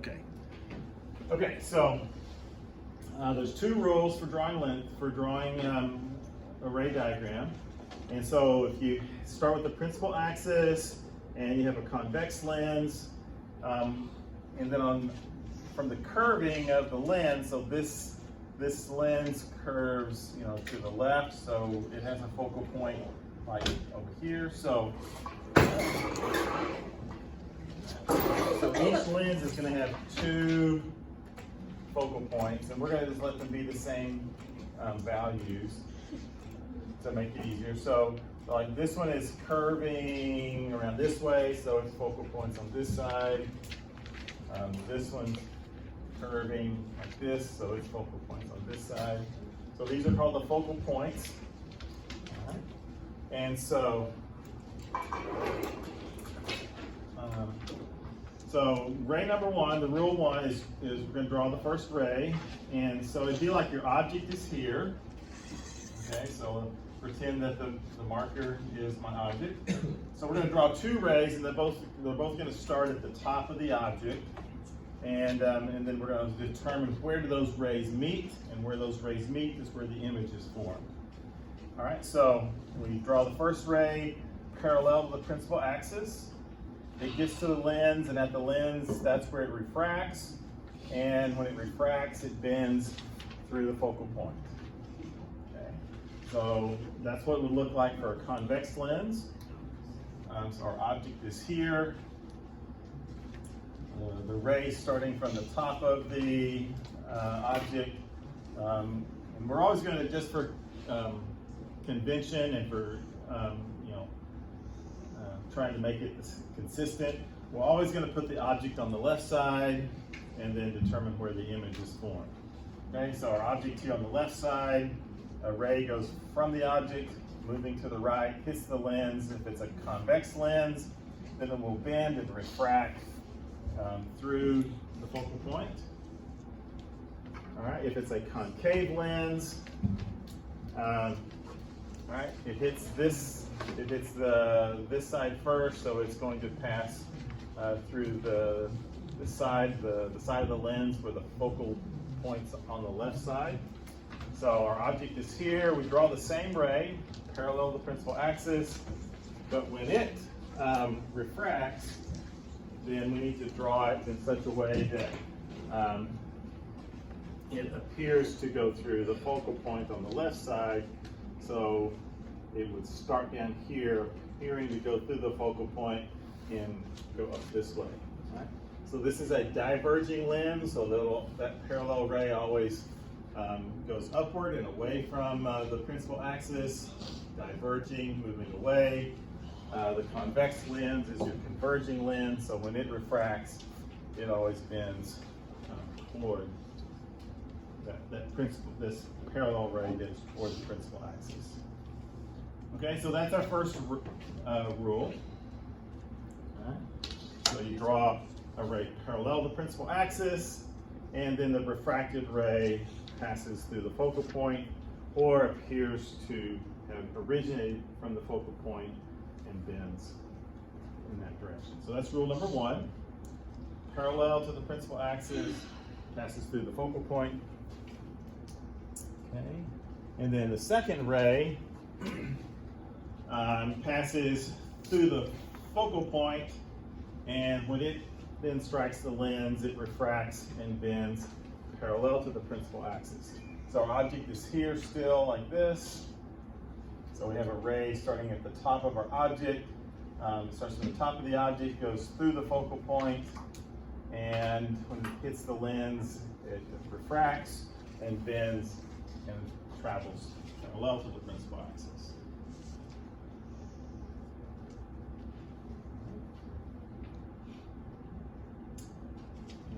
Okay. Okay, so there's two rules for drawing array diagram. And so if you start with the principal axis and you have a convex lens, and then from the curving of the lens, so this lens curves, to the left, so it has a focal point like over here. So each lens is going to have two focal points, and we're going to just let them be the same values to make it easier. So like this one is curving around this way, so its focal points on this side. This one's curving like this, so its focal points on this side. So these are called the focal points. All right. And so ray number one, the rule one is we're going to draw the first ray. And so it'd be like your object is here. Okay, so pretend that the marker is my object. So we're going to draw two rays, and they're both going to start at the top of the object. And then we're going to determine where do those rays meet, and where those rays meet is where the image is formed. All right, so we draw the first ray parallel to the principal axis. It gets to the lens, and at the lens, that's where it refracts. And when it refracts, it bends through the focal point. Okay, so that's what it would look like for a convex lens. So our object is here. The ray starting from the top of the object. And we're always going to, just for convention and for trying to make it consistent, we're always going to put the object on the left side and then determine where the image is formed. Okay, so our object here on the left side, a ray goes from the object, moving to the right, hits the lens. If it's a convex lens, then it will bend and refract through the focal point. All right, if it's a concave lens, right, it hits this side first, so it's going to pass through the side of the lens where the focal point's on the left side. So our object is here. We draw the same ray parallel to the principal axis, but when it refracts, then we need to draw it in such a way that it appears to go through the focal point on the left side. So it would start down here, appearing to go through the focal point and go up this way. Right? So this is a diverging lens, so that parallel ray always goes upward and away from the principal axis, diverging, moving away. The convex lens is your converging lens, so when it refracts, it always bends toward this parallel ray bends toward the principal axis. Okay, so that's our first rule. Right. So you draw a ray parallel to the principal axis, and then the refracted ray passes through the focal point, or appears to have originated from the focal point and bends in that direction. So that's rule number one. Parallel to the principal axis, passes through the focal point. Okay, and then the second ray passes through the focal point, and when it then strikes the lens, it refracts and bends parallel to the principal axis. So our object is here still like this. So we have a ray starting at the top of our object, starts from the top of the object, goes through the focal point, and when it hits the lens, it refracts and bends and travels parallel to the principal axis.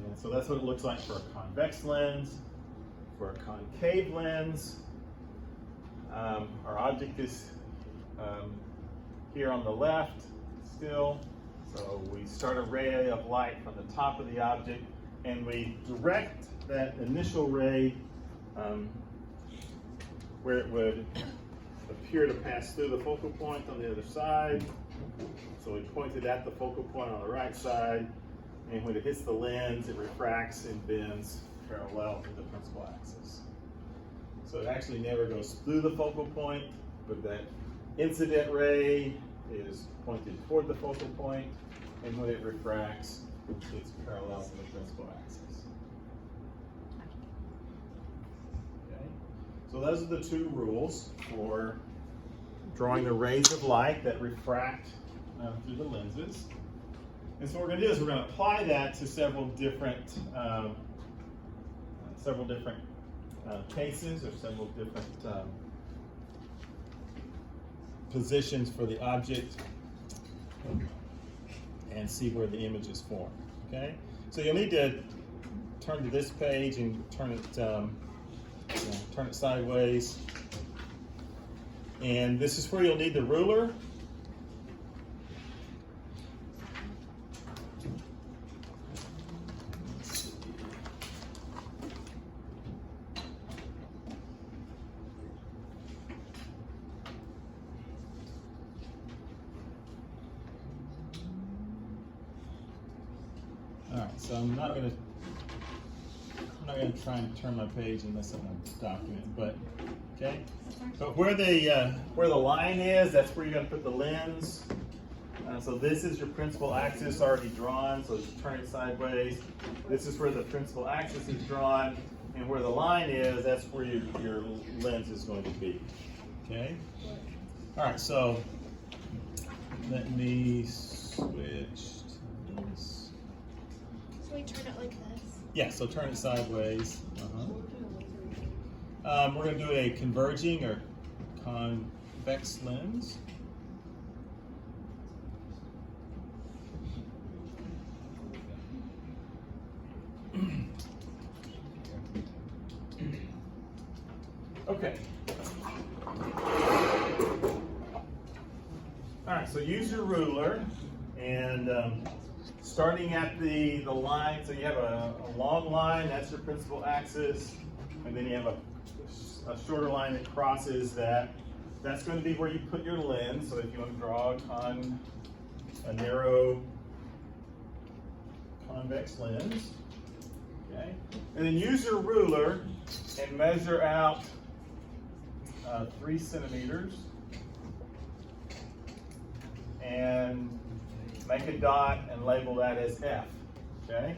And so that's what it looks like for a convex lens. For a concave lens, our object is here on the left still. So we start a ray of light from the top of the object, and we direct that initial ray where it would appear to pass through the focal point on the other side. So we pointed at the focal point on the right side, and when it hits the lens, it refracts and bends parallel to the principal axis. So it actually never goes through the focal point, but that incident ray is pointed toward the focal point, and when it refracts, it's parallel to the principal axis. Okay, so those are the two rules for drawing the rays of light that refract through the lenses. And so what we're going to do is we're going to apply that to several different cases or several different positions for the object and see where the image is formed. Okay, so you'll need to turn to this page and turn it sideways. And this is where you'll need the ruler. All right, so I'm not gonna try and turn my page and mess up my document, but okay. But where the line is, that's where you're gonna put the lens. So this is your principal axis already drawn, so just turn it sideways. This is where the principal axis is drawn, and where the line is, that's where your lens is going to be. Okay? All right, so let me switch to this. So we turn it like this? Yeah, so turn it sideways. We're going to do a converging or convex lens. Okay. All right, so use your ruler and starting at the line, so you have a long line, that's your principal axis, and then you have a shorter line that crosses that. That's going to be where you put your lens, so if you want to draw a narrow convex lens, okay? And then use your ruler and measure out 3 centimeters and make a dot and label that as F, okay?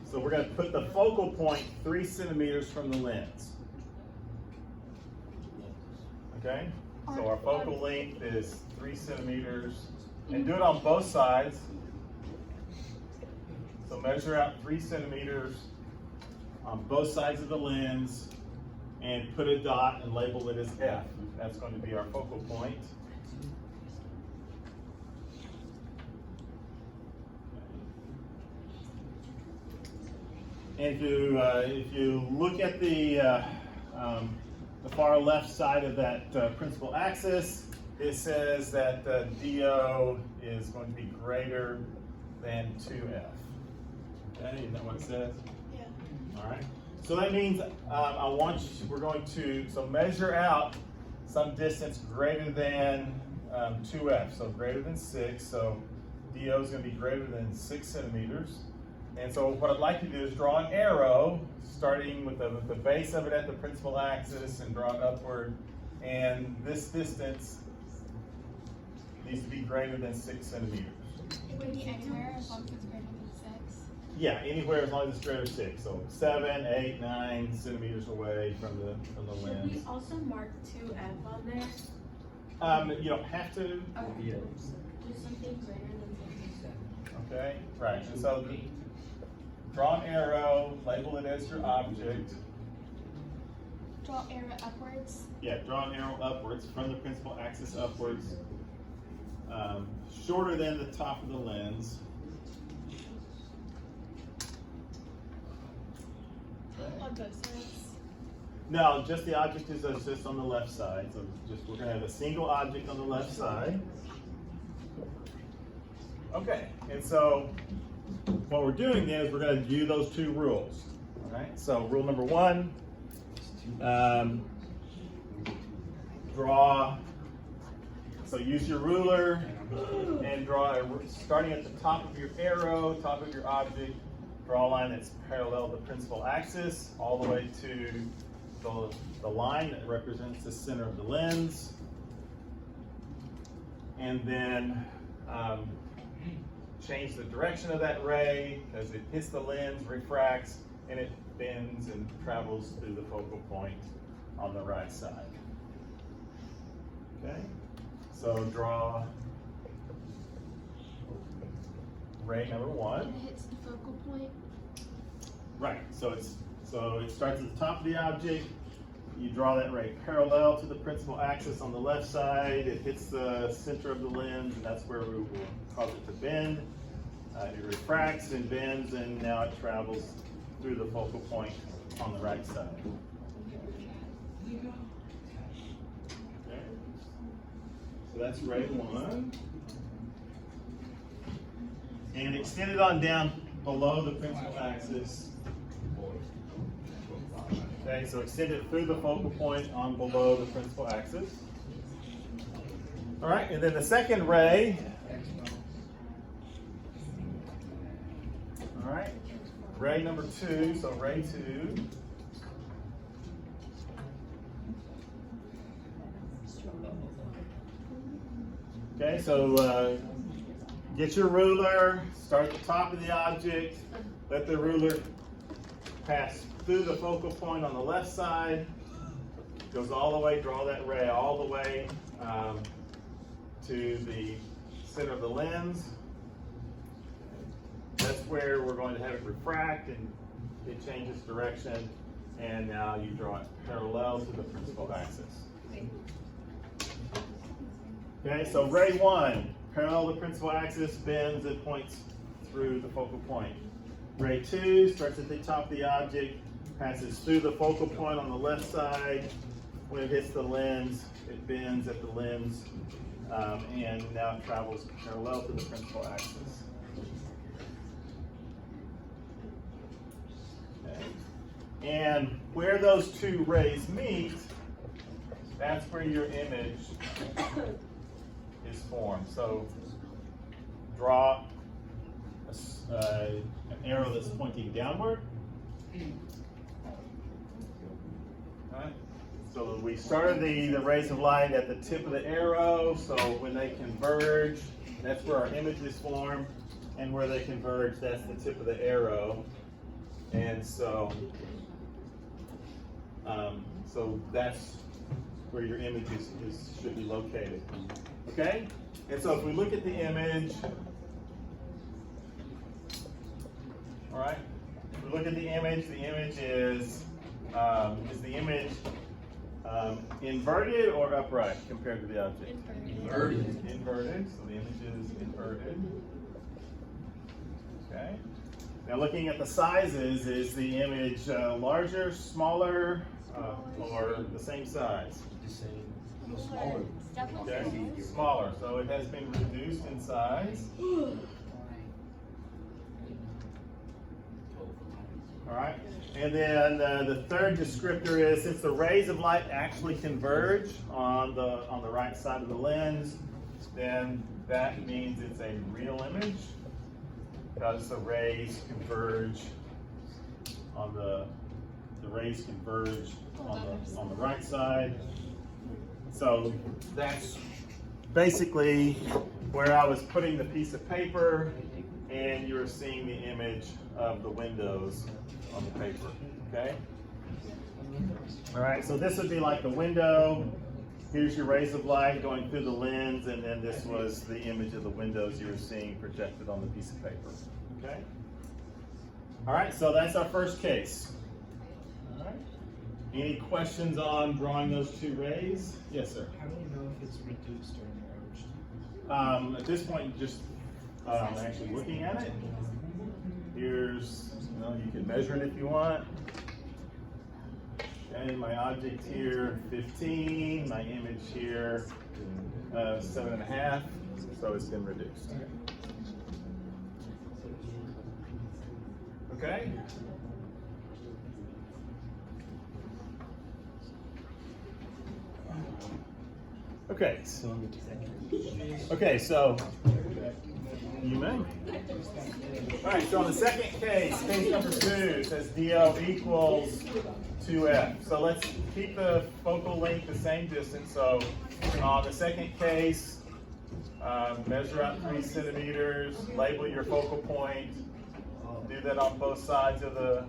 So we're going to put the focal point 3 centimeters from the lens. Okay? So our focal length is 3 centimeters. And do it on both sides. So measure out 3 centimeters on both sides of the lens and put a dot and label it as F. That's going to be our focal point. And if you look at the far left side of that principal axis, it says that DO is going to be greater than 2F. Okay, isn't that what it says? Yeah. All right. So that means we're going to measure out some distance greater than 2F, so greater than 6. So DO is going to be greater than 6 centimeters. And so what I'd like to do is draw an arrow, starting with the base of it at the principal axis and draw it upward. And this distance needs to be greater than 6 centimeters. It would be anywhere as long as it's greater than 6? Yeah, anywhere as long as it's greater than 6. So 7, 8, 9 centimeters away from the lens. Should we also mark 2F on there? You don't have to. Okay. Do something greater than 6. Okay, right. And so draw an arrow, label it as your object. Draw arrow upwards? Yeah, draw an arrow upwards from the principal axis upwards. Shorter than the top of the lens. Okay. On both sides? No, just the object is just on the left side. So we're going to have a single object on the left side. Okay, and so what we're doing then is we're going to do those two rules. All right, so rule number 1, draw So use your ruler and draw, starting at the top of your arrow, top of your object, draw a line that's parallel to the principal axis, all the way to the line that represents the center of the lens. And then change the direction of that ray as it hits the lens, refracts, and it bends and travels through the focal point on the right side. Okay, so draw ray number 1. It hits the focal point. Right, so it starts at the top of the object. You draw that ray parallel to the principal axis on the left side. It hits the center of the lens, and that's where we will cause it to bend. It refracts and bends, and now it travels through the focal point on the right side. Okay. So that's ray 1. And extend it on down below the principal axis. Okay, so extend it through the focal point on below the principal axis. All right, and then the second ray. All right, ray number 2, so ray 2. Okay, so get your ruler, start at the top of the object, let the ruler pass through the focal point on the left side, goes all the way, draw that ray all the way to the center of the lens. That's where we're going to have it refract and it changes direction, and now you draw it parallel to the principal axis. Okay, so ray 1, parallel to the principal axis, bends and points through the focal point. Ray 2 starts at the top of the object, passes through the focal point on the left side. When it hits the lens, it bends at the lens, and now it travels parallel to the principal axis. Okay. And where those two rays meet, that's where your image is formed. So draw an arrow that's pointing downward. Right. So we started the rays of light at the tip of the arrow, so when they converge, that's where our image is formed, and where they converge, that's the tip of the arrow. And so, so that's where your image should be located. Okay? And so if we look at the image, all right, if we look at the image is the image inverted or upright compared to the object? Inverted. Inverted, so the image is inverted. Okay. Now looking at the sizes, is the image larger, smaller, or the same size? The same. No, smaller. Okay, smaller, so it has been reduced in size. All right, and then the third descriptor is, since the rays of light actually converge on the right side of the lens, then that means it's a real image, because the rays converge on the on the right side. So that's basically where I was putting the piece of paper, and you're seeing the image of the windows on the paper, okay? All right, so this would be like the window. Here's your rays of light going through the lens, and then this was the image of the windows you were seeing projected on the piece of paper, okay? All right, so that's our first case. All right. Any questions on drawing those two rays? Yes, sir. How do you know if it's reduced or enlarged? At this point, just actually looking at it, here's, you can measure it if you want. Okay, my object here, 15, my image here, 7.5, so it's been reduced. Okay? Okay. Okay, so you may. All right, so in the second case number 2, it says DL equals 2F. So let's keep the focal length the same distance. So the second case, measure out 3 centimeters, label your focal point. Do that on both sides of the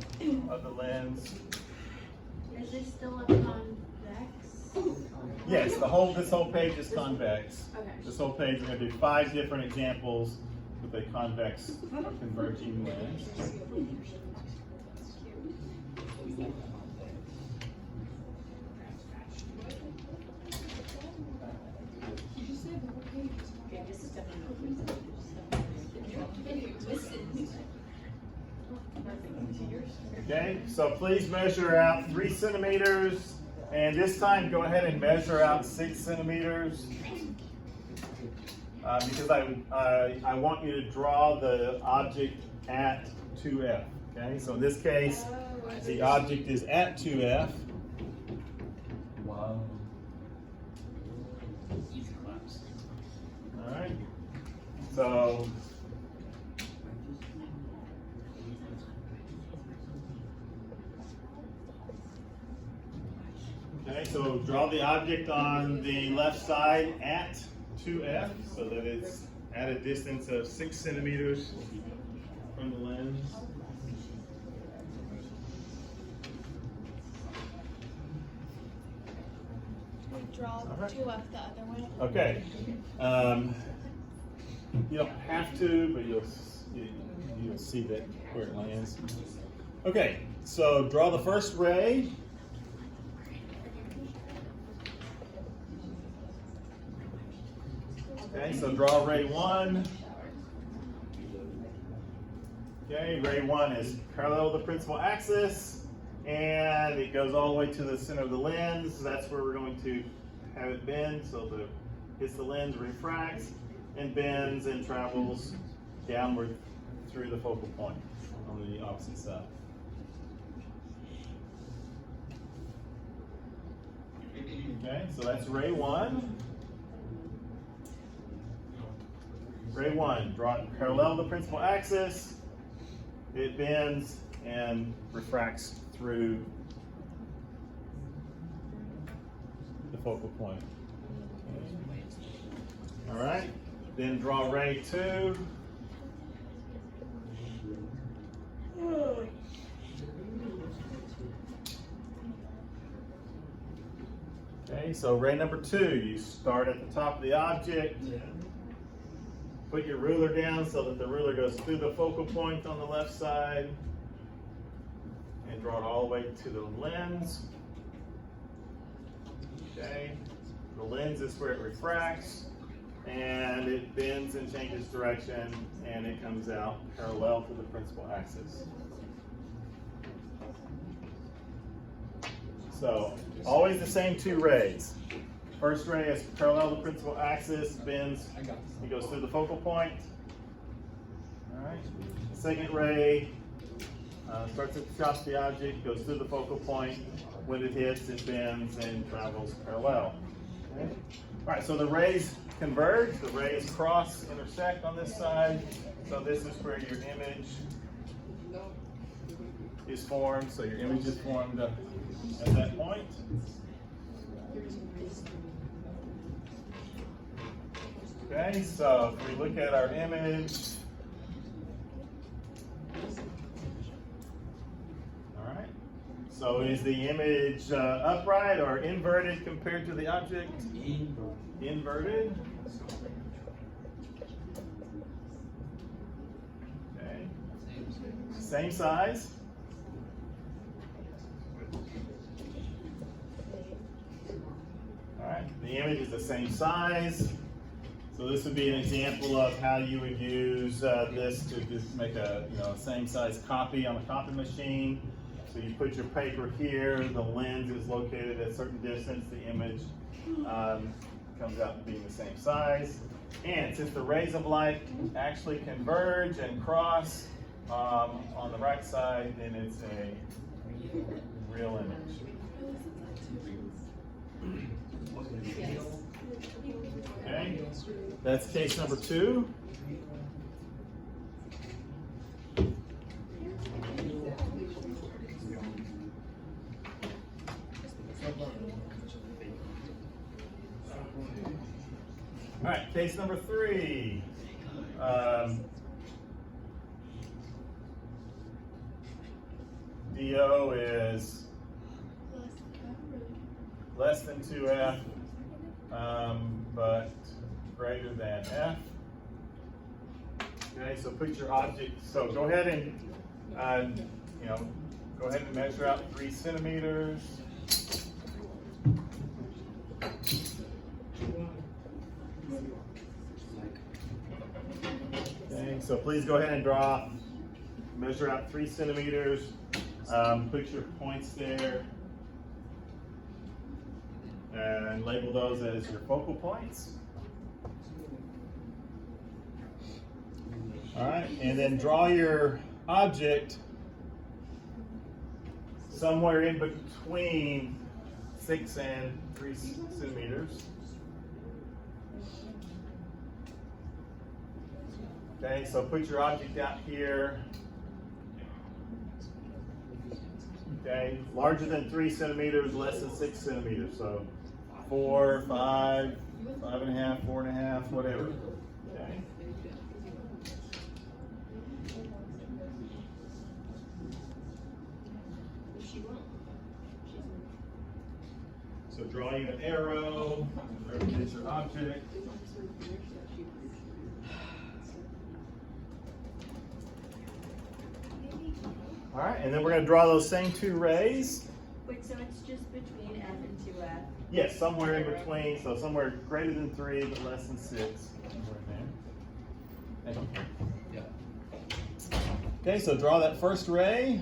lens. Is this still a convex? Yes, this whole page is convex. Okay. This whole page, we're going to do 5 different examples with a convex converging lens. Okay, so please measure out 3 centimeters, and this time go ahead and measure out 6 centimeters. Because I want you to draw the object at 2F. Okay, so in this case, the object is at 2F. Wow. All right. So okay, so draw the object on the left side at 2F so that it's at a distance of 6 centimeters from the lens. Draw 2F the other way. Okay. You don't have to, but you'll see that where it lands. Okay, so draw the first ray. Okay, so draw ray 1. Okay, ray 1 is parallel to the principal axis, and it goes all the way to the center of the lens. That's where we're going to have it bend, so it hits the lens, refracts, and bends and travels downward through the focal point on the opposite side. Okay, so that's ray 1. Ray 1, draw it parallel to the principal axis. It bends and refracts through the focal point. All right, then draw ray 2. Okay, so ray number 2, you start at the top of the object. Put your ruler down so that the ruler goes through the focal point on the left side and draw it all the way to the lens. Okay, the lens is where it refracts and it bends and changes direction and it comes out parallel to the principal axis. So always the same 2 rays. First ray is parallel to the principal axis, bends, it goes through the focal point. All right. Second ray starts at the top of the object, goes through the focal point. When it hits, it bends and travels parallel. Okay. All right, so the rays converge, the rays cross, intersect on this side. So this is where your image is formed. So your image is formed at that point. Okay, so if we look at our image, all right, so is the image upright or inverted compared to the object? Inverted. Okay, same size. All right, the image is the same size. So this would be an example of how you would use this to just make a same size copy on a copy machine. So you put your paper here, the lens is located at a certain distance, the image comes out being the same size. And since the rays of light actually converge and cross on the right side, then it's a real image. Okay, that's case number 2. All right, case number 3. DO is less than 2F, but greater than F. Okay, so put your object, so go ahead and, go ahead and measure out 3 centimeters. Okay, so please go ahead and measure out 3 centimeters. Put your points there and label those as your focal points. All right, and then draw your object somewhere in between 6 and 3 centimeters. Okay, so put your object out here. Okay, larger than 3 centimeters, less than 6 centimeters. So 4, 5, 5.5, 4.5, whatever. Okay. So drawing an arrow, represents your object. All right, and then we're going to draw those same 2 rays. Wait, so it's just between F and 2F? Yes, somewhere in between, so somewhere greater than 3 but less than 6. Okay, so draw that first ray.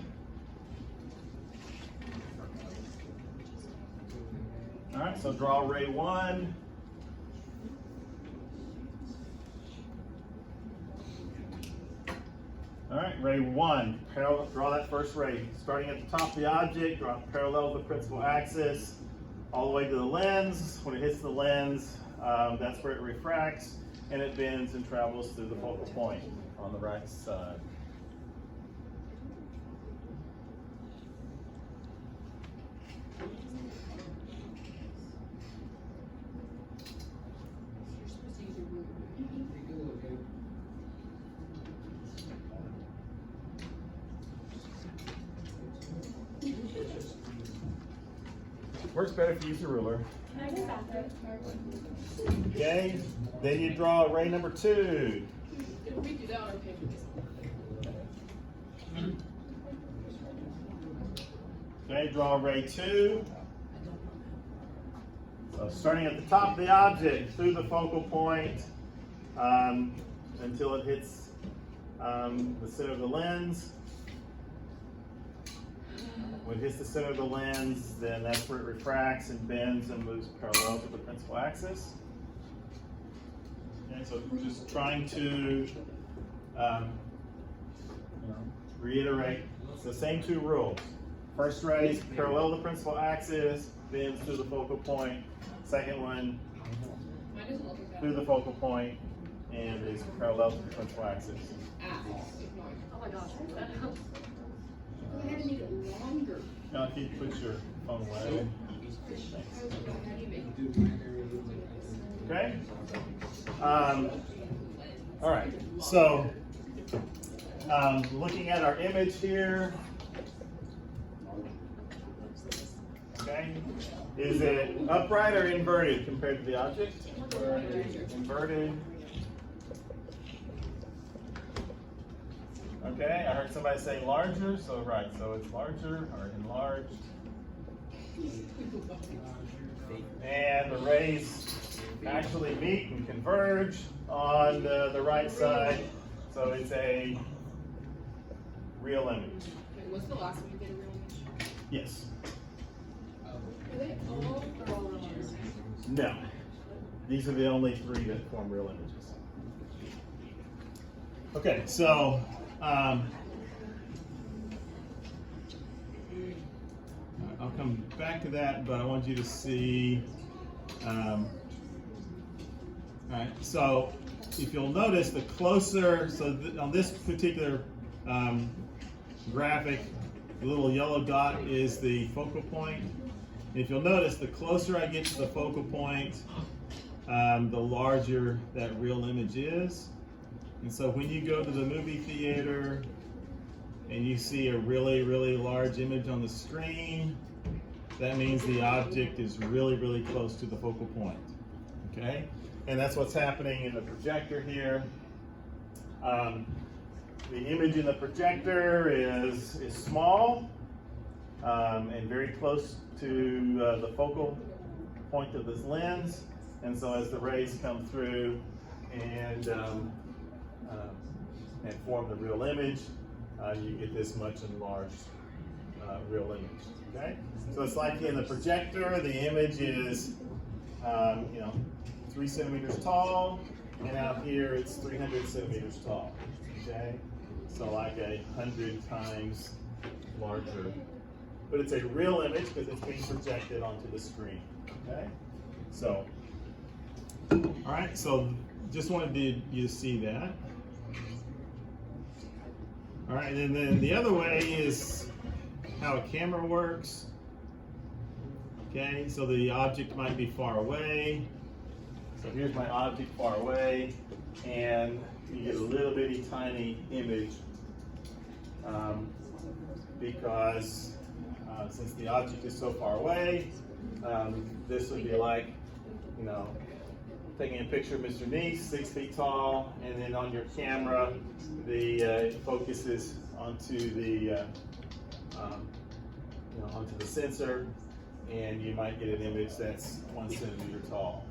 All right, so draw ray 1. All right, ray 1, draw that first ray. Starting at the top of the object, draw parallel to the principal axis, all the way to the lens. When it hits the lens, that's where it refracts, and it bends and travels through the focal point on the right side. Works better if you use a ruler. Can I go back there? Okay, then you draw ray number 2. Did we do that on our paper? Okay, draw ray 2. So starting at the top of the object through the focal point until it hits the center of the lens. When it hits the center of the lens, then that's where it refracts and bends and moves parallel to the principal axis. Okay, so just trying to reiterate, it's the same 2 rules. First ray, parallel to the principal axis, bends through the focal point. Second one, Mine doesn't look like that. through the focal point and is parallel to the principal axis. Oh my gosh. Go ahead and make it longer. Now if you put your phone away. Okay? All right, so looking at our image here, okay, is it upright or inverted compared to the object? Inverted. Okay, I heard somebody say larger, so right, so it's larger or enlarged. And the rays actually meet and converge on the right side, so it's a real image. Wait, what's the last one you did a real image? Yes. Are they all or all real images? No. These are the only 3 that form real images. Okay, so I'll come back to that, but I want you to see All right, so if you'll notice, the closer, on this particular graphic, the little yellow dot is the focal point. And if you'll notice, the closer I get to the focal point, the larger that real image is. And so when you go to the movie theater and you see a really, really large image on the screen, that means the object is really, really close to the focal point, okay? And that's what's happening in the projector here. The image in the projector is small and very close to the focal point of this lens. And so as the rays come through and form the real image, you get this much enlarged real image, okay? So it's like in the projector, the image is, 3 centimeters tall, and out here it's 300 centimeters tall, okay? So like 100 times larger. But it's a real image because it's being projected onto the screen, okay? So, all right, so just wanted you to see that. All right, and then the other way is how a camera works. Okay, so the object might be far away. So here's my object far away, and you get a little bitty tiny image because since the object is so far away, this would be like, taking a picture of Mr. Neese, 6 feet tall, and then on your camera, it focuses onto the onto the sensor, and you might get an image that's 1 centimeter tall.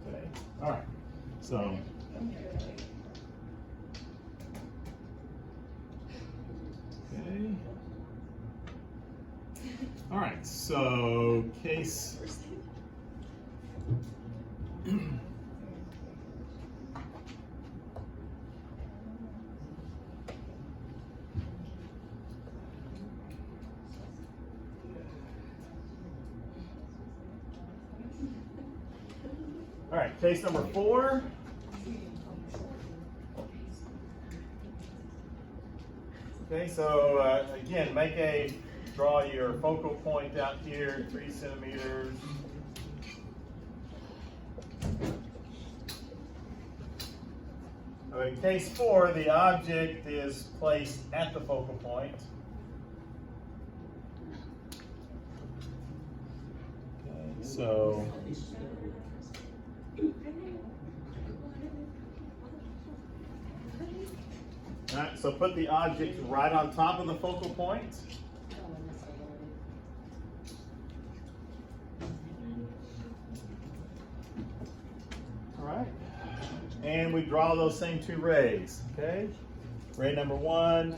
Okay. All right. So. Okay. All right. So case. All right, case number 4. Okay, so again, draw your focal point out here, 3 centimeters. In case 4, the object is placed at the focal point. Okay, so. All right, so put the object right on top of the focal point. All right, and we draw those same 2 rays, okay? Ray number 1.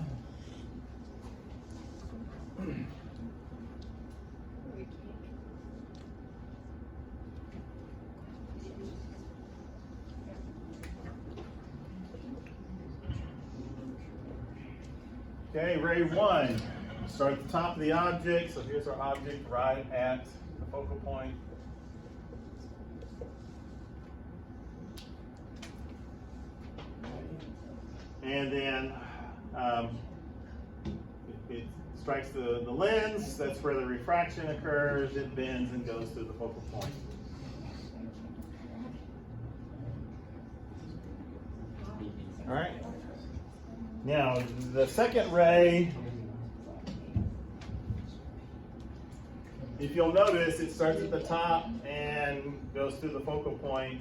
Okay, ray 1, start at the top of the object. So here's our object right at the focal point. And then it strikes the lens. That's where the refraction occurs. It bends and goes through the focal point. All right. Now, the second ray, if you'll notice, it starts at the top and goes through the focal point,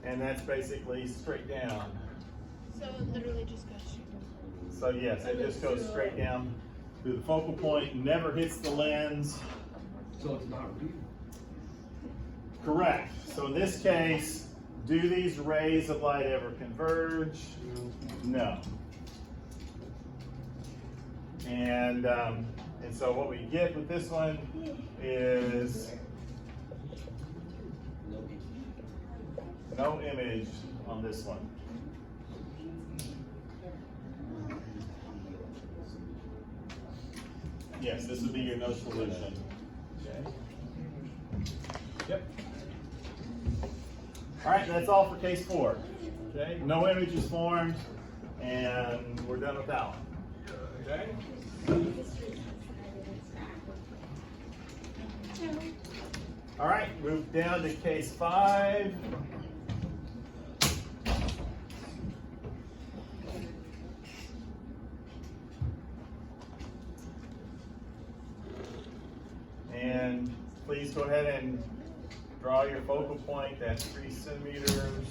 and that's basically straight down. So it literally just goes straight. So yes, it just goes straight down through the focal point, never hits the lens. So it's not real. Correct. So in this case, do these rays of light ever converge? No. And so what we get with this one is no image on this one. Yes, this would be your no solution. Okay. Yep. All right, that's all for case 4. Okay, no image is formed, and we're done with that one. Okay. All right, move down to case 5. And please go ahead and draw your focal point. That's 3 centimeters.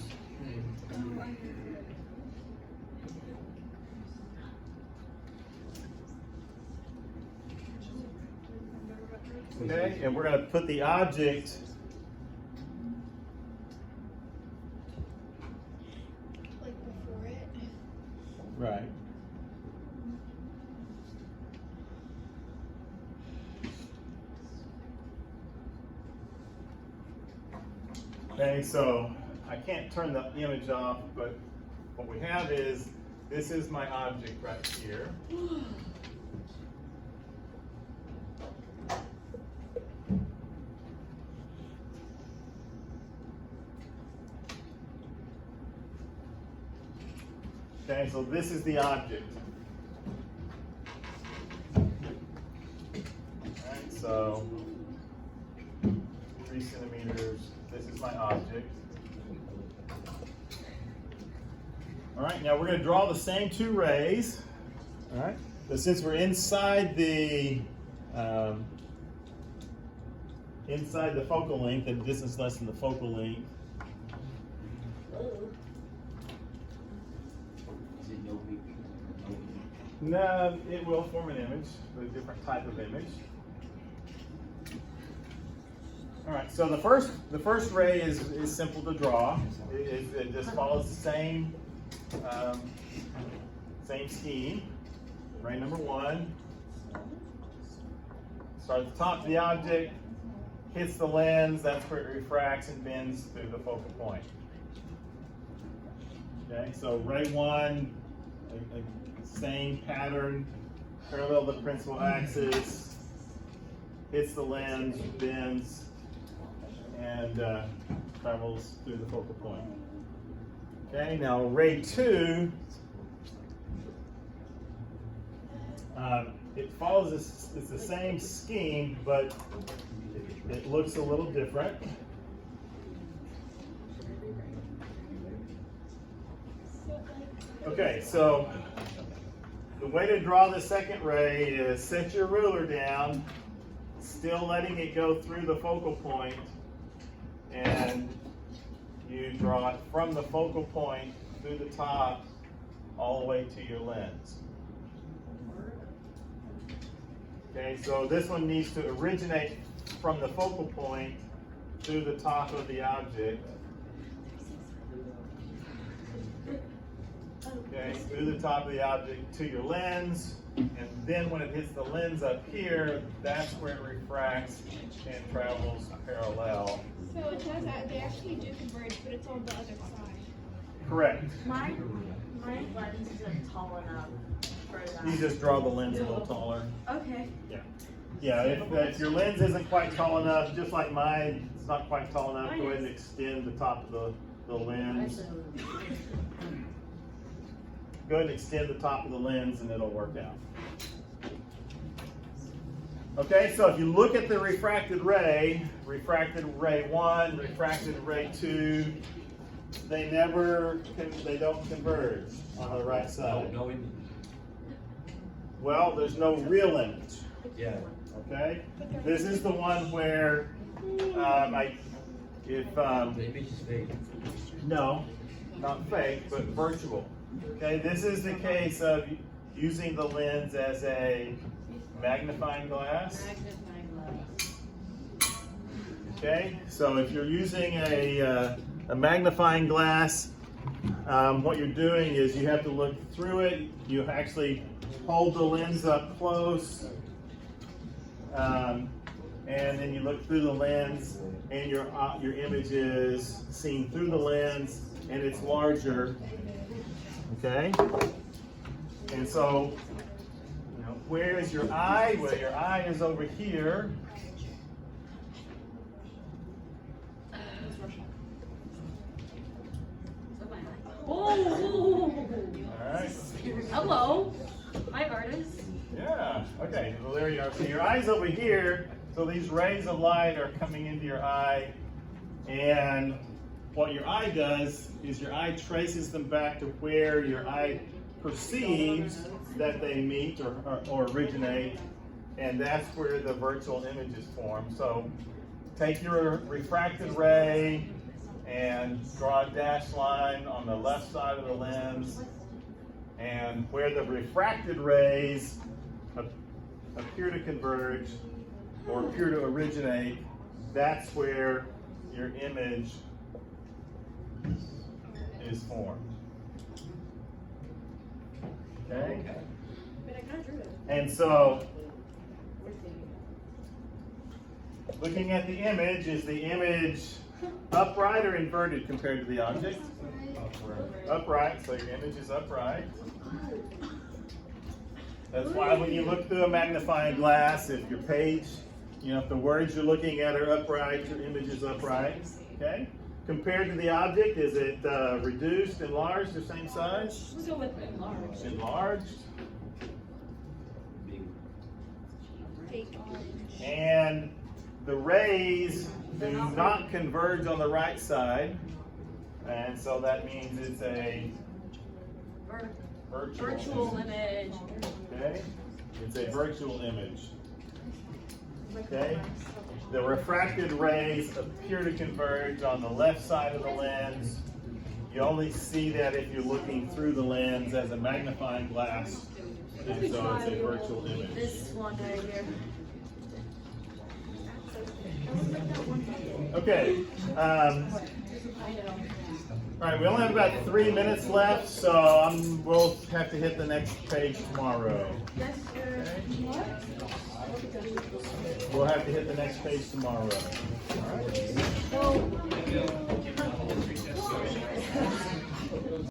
Okay, and we're going to put the object Like before it. right. Okay, so I can't turn the image off, but what we have is, this is my object right here. Okay, so this is the object. Alright, so 3 centimeters, this is my object. Alright, now we're going to draw the same 2 rays. Alright, but since we're inside the focal length, and distance less than the focal length, no, it will form an image, a different type of image. All right, so the first ray is simple to draw. It just follows the same scheme. Ray number 1. Start at the top of the object, hits the lens. That's where it refracts and bends through the focal point. Okay, so ray 1. Same pattern, parallel to the principal axis, hits the lens, bends, and travels through the focal point. Okay, now ray 2, it follows this, it's the same scheme, but it looks a little different. Okay, so the way to draw the second ray is set your ruler down, still letting it go through the focal point, and you draw it from the focal point through the top all the way to your lens. Okay, so this one needs to originate from the focal point through the top of the object. Okay, through the top of the object to your lens, and then when it hits the lens up here, that's where it refracts and travels parallel. So it does that. They actually do converge, but it's on the other side. Correct. My lens isn't tall enough for that. You just draw the lens a little taller. Okay. Yeah. Yeah, if your lens isn't quite tall enough, just like mine, it's not quite tall enough, go ahead and extend the top of the lens. Go ahead and extend the top of the lens and it'll work out. Okay, so if you look at the refracted ray 1, refracted ray 2, they don't converge on the right side. No image. Well, there's no real image. Yeah. Okay, this is the one where The image is fake. no, not fake, but virtual. Okay, this is the case of using the lens as a magnifying glass. Okay, so if you're using a magnifying glass, what you're doing is you have to look through it. You actually hold the lens up close, and then you look through the lens, and your image is seen through the lens, and it's larger. Okay, and so where is your eye? Well, your eye is over here. Oh. All right. Hello. Hi, artist. Yeah. Okay. Well, there you are. So your eye's over here. So these rays of light are coming into your eye, and what your eye does is your eye traces them back to where your eye perceives that they meet or originate, and that's where the virtual image is formed. So take your refracted ray and draw a dashed line on the left side of the lens, and where the refracted rays appear to converge or appear to originate, that's where your image is formed. Okay? And so, looking at the image, is the image upright or inverted compared to the object? Upright, so your image is upright. That's why when you look through a magnifying glass, if your page, if the words you're looking at are upright, your image is upright. Okay? Compared to the object, is it reduced, enlarged, or same size? Let's go with enlarged. Enlarged. Take orange. And the rays do not converge on the right side, and so that means it's a Virtual image. Okay, it's a virtual image. Okay, the refracted rays appear to converge on the left side of the lens. You only see that if you're looking through the lens as a magnifying glass, and so it's a virtual image. This one right here. Okay. All right, we only have about 3 minutes left, so we'll have to hit the next page tomorrow. Yes, sir. We'll have to hit the next page tomorrow. All right.